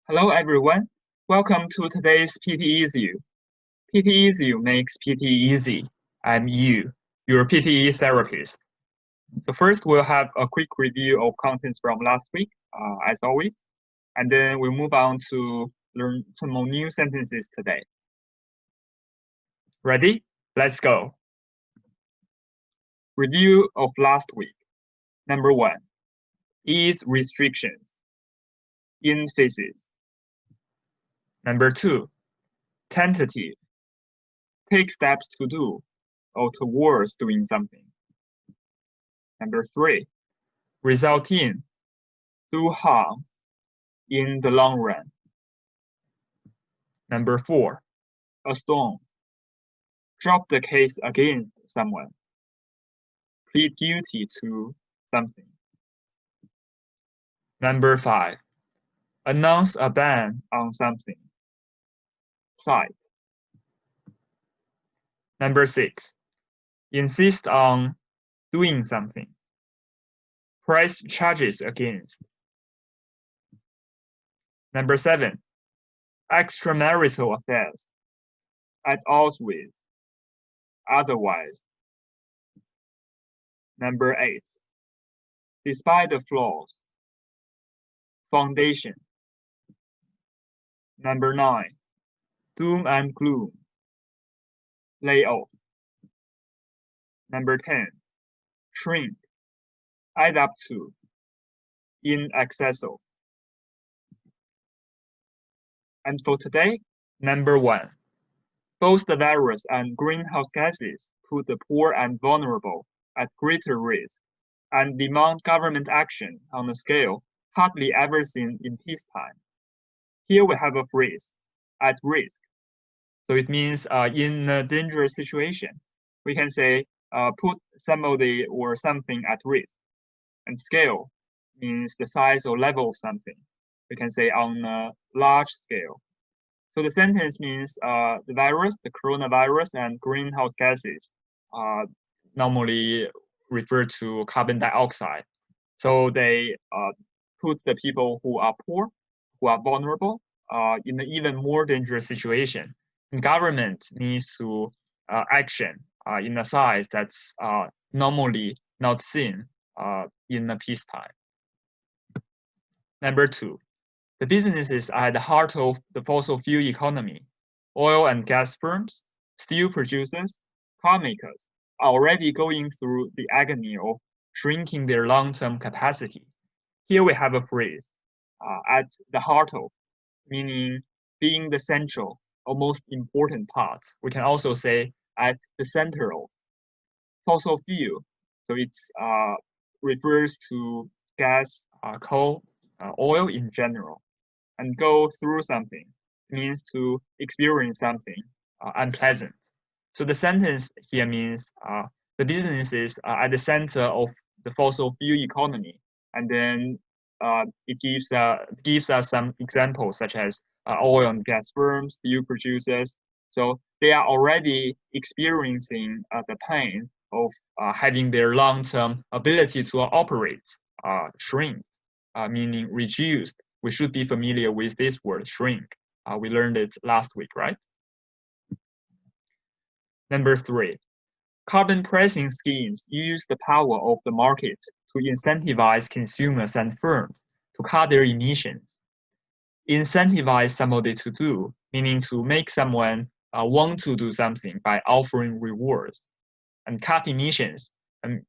Hello everyone, welcome to today's PTEasYou. PTEasYou makes PT easy. I'm you, your PTE therapist. So first we'll have a quick review of contents from last week, as always, and then we'll move on to learn some more new sentences today. Ready? Let's go. Review of last week. Number 1, ease restrictions. In phases. Number 2, tentative. Take steps to do or towards doing something. Number 3, result in, do harm in the long run. Number 4, a stone, drop the case against someone, plead guilty to something. Number 5, announce a ban on something, cite. Number 6, insist on doing something, press charges against. Number 7, extramarital affairs, at odds with, otherwise. Number 8, despite the flaws, foundation. Number 9, doom and gloom, lay off. Number 10, shrink, add up to, in excess of. And for today, number 1, both the virus and greenhouse gases put the poor and vulnerable at greater risk and demand government action on a scale hardly ever seen in peacetime. Here we have a phrase, at risk. So it means in a dangerous situation. We can say put somebody or something at risk. And scale means the size or level of something. We can say on a large scale. So the sentence means the virus, the coronavirus, and greenhouse gases normally refer to carbon dioxide. So they put the people who are poor, who are vulnerable, in an even more dangerous situation. And government needs to action in a size that's normally not seen in a peacetime. Number 2, the businesses are at the heart of the fossil fuel economy. Oil and gas firms, steel producers, car makers are already going through the agony of shrinking their long-term capacity. Here we have a phrase, at the heart of, meaning being the central or most important part. We can also say at the center of. Fossil fuel, so it refers to gas, coal, oil in general. And go through something means to experience something unpleasant. So the sentence here means the businesses are at the center of the fossil fuel economy, and then it gives us some examples such as oil and gas firms, steel producers. So they are already experiencing the pain of having their long-term ability to operate shrink, meaning reduced. We should be familiar with this word, shrink. We learned it last week, right? Number 3, carbon pricing schemes use the power of the market to incentivize consumers and firms to cut their emissions. Incentivize somebody to do, meaning to make someone want to do something by offering rewards. And cut emissions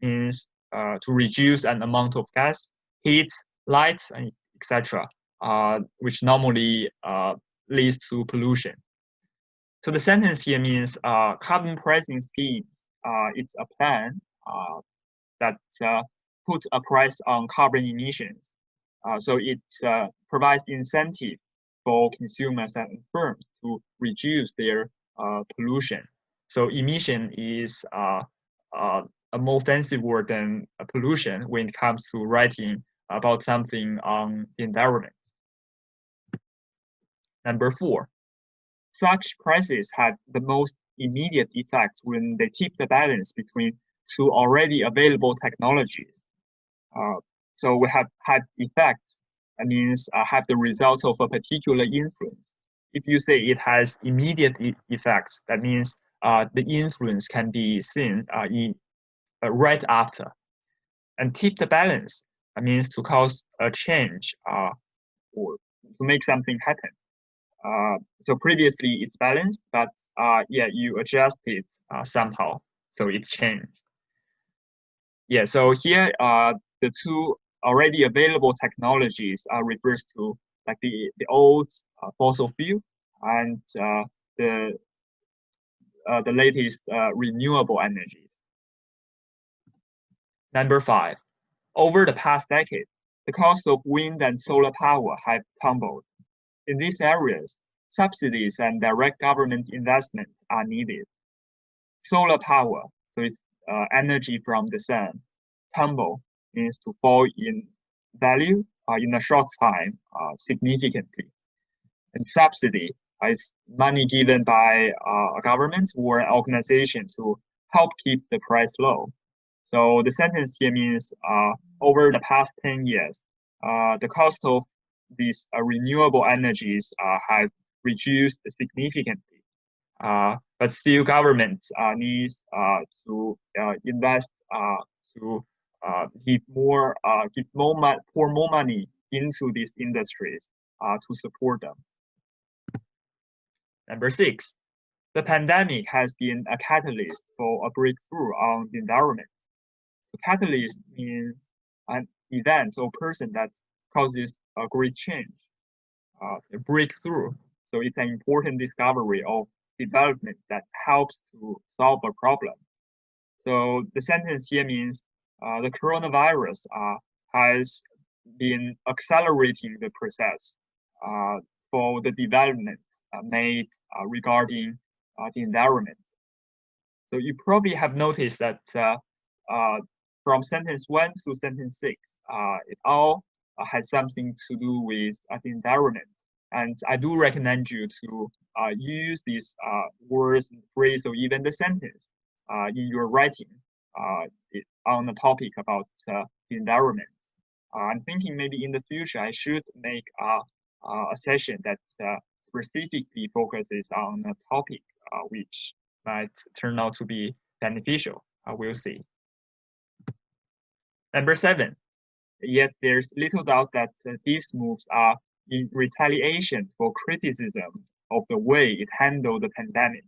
means to reduce an amount of gas, heat, light, etc., which normally leads to pollution. So the sentence here means carbon pricing scheme. It's a plan that puts a price on carbon emissions. So it provides incentive for consumers and firms to reduce their pollution. So emission is a more fancy word than pollution when it comes to writing about something on the environment. Number 4, such prices have the most immediate effect when they tip the balance between two already available technologies. So we have had effects That means have the result of a particular influence. If you say it has immediate effects, that means the influence can be seen right after. And tip the balance, that means to cause a change or to make something happen. So previously it's balanced, but yeah, you adjust it somehow, so it changed. Yeah, so here the two already available technologies refers to like the old fossil fuel and the latest renewable energies. Number 5, over the past decade, the cost of wind and solar power have tumbled. In these areas, subsidies and direct government investment are needed. Solar power, so it's energy from the sun, tumble means to fall in value in a short time significantly. And subsidy is money given by a government or an organization to help keep the price low. So the sentence here means over the past 10 years, the cost of these renewable energies have reduced significantly. But still, government needs to invest to pour more money into these industries to support them. Number 6, the pandemic has been a catalyst for a breakthrough on the environment. The catalyst means an event or person that causes a great change, a breakthrough. So it's an important discovery of development that helps to solve a problem. So the sentence here means the coronavirus has been accelerating the process for the development made regarding the environment. So you probably have noticed that from sentence 1 to sentence 6, it all has something to do with the environment. And I do recommend you to use these words, phrase, or even the sentence in your writing on the topic about the environment. I'm thinking maybe in the future I should make a session that specifically focuses on a topic which might turn out to be beneficial. We'll see. Number 7, yet there's little doubt that these moves are in retaliation for criticism of the way it handled the pandemic.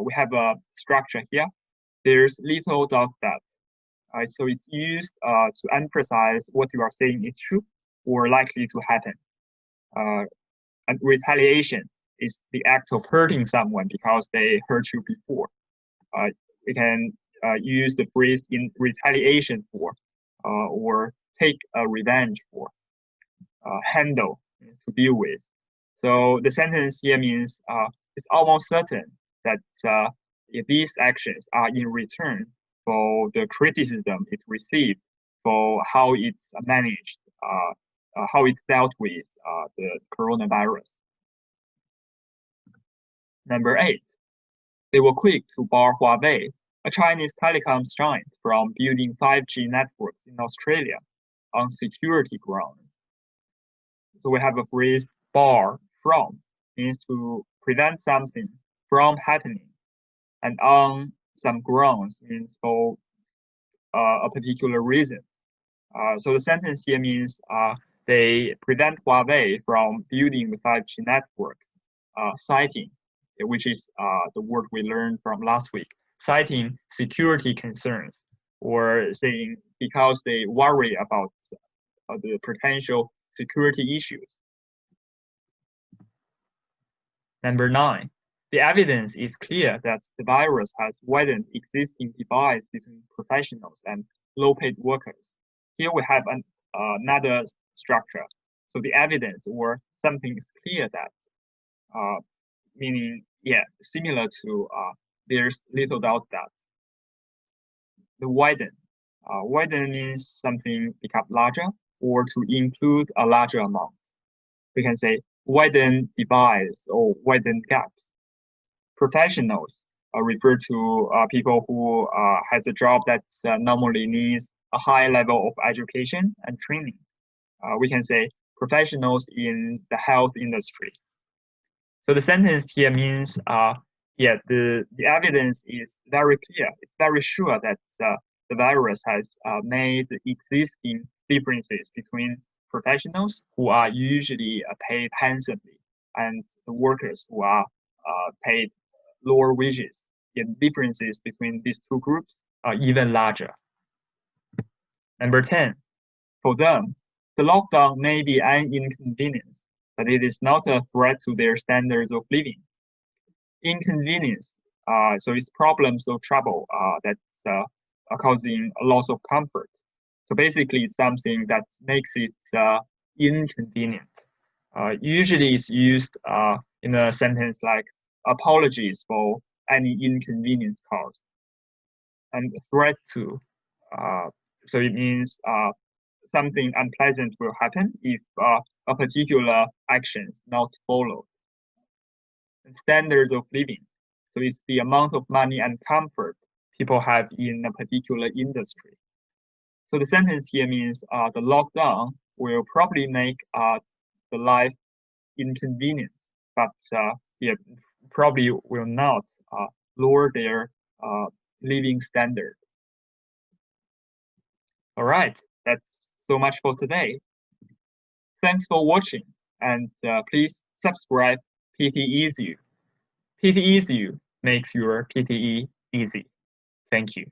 We have a structure here. There's little doubt that. So it's used to emphasize what you are saying is true or likely to happen. And retaliation is the act of hurting someone because they hurt you before. We can use the phrase in retaliation for, or take a revenge for, handle, to deal with. So the sentence here means it's almost certain that if these actions are in return for the criticism it received for how it's managed, how it dealt with the coronavirus. Number 8, they were quick to bar Huawei, a Chinese telecom giant, from building 5G networks in Australia on security grounds. So we have a phrase bar from, means to prevent something from happening, and on some grounds means for a particular reason. So the sentence here means they prevent Huawei from building the 5G network, citing, which is the word we learned from last week, citing security concerns, or saying because they worry about the potential security issues. Number 9, the evidence is clear that the virus has widened existing divides between professionals and low-paid workers. Here we have another structure. So the evidence or something is clear that, meaning, yeah, similar to there's little doubt that. The widen. Widen means something become larger or to include a larger amount. We can say widen divides or widen gaps. Professionals refer to people who has a job that normally needs a high level of education and training. We can say professionals in the health industry. So the sentence here means, the evidence is very clear. It's very sure that the virus has made existing differences between professionals who are usually paid handsomely and the workers who are paid lower wages. The differences between these two groups are even larger. Number 10, for them, the lockdown may be an inconvenience, but it is not a threat to their standards of living. Inconvenience, so it's problems or trouble that's causing a loss of comfort. So basically, it's something that makes it inconvenient. Usually, it's used in a sentence like apologies for any inconvenience caused. And threat to, so it means something unpleasant will happen if a particular action is not followed. Standards of living, so it's the amount of money and comfort people have in a particular industry. So the sentence here means the lockdown will probably make the life inconvenient, but probably will not lower their living standard. All right, that's so much for today. Thanks for watching, and please subscribe PTEasYou. PTEasYou makes your PTE easy. Thank you.